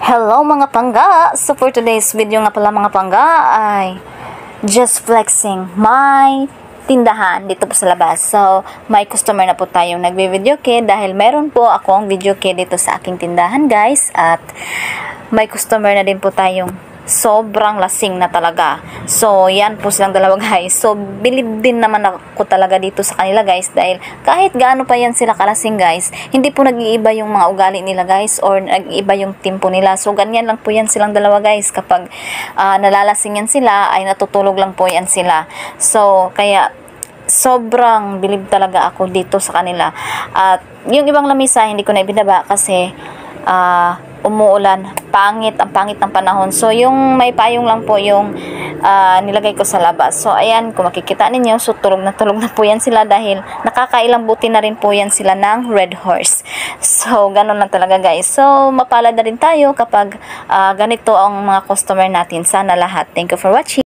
Hello mga pangga! So for today's video nga pala mga pangga ay just flexing my tindahan dito po sa labas. So may customer na po tayong nagbe-video kay dahil meron po akong video kay dito sa aking tindahan guys. At may customer na din po tayong sobrang lasing na talaga. So yan po silang dalawa guys. So bilib din naman ako talaga dito sa kanila guys dahil kahit gaano pa yan sila kalasing guys, hindi po nag-iiba yung mga ugali nila guys or nag-iiba yung tempo nila. So ganyan lang po yan silang dalawa guys. Kapag nalalasing yan sila ay natutulog lang po yan sila. So kaya sobrang bilib talaga ako dito sa kanila. At yung ibang lamisa hindi ko na ibinaba kasi umuulan, ang pangit ng panahon. So yung may payong lang po yung nilagay ko sa labas. So ayan, kung makikita ninyo, so tulog na po yan sila dahil nakakailang buti na rin po yan sila ng Red Horse. So ganun lang talaga guys. So mapalad na rin tayo kapag ganito ang mga customer natin. Sana lahat. Thank you for watching.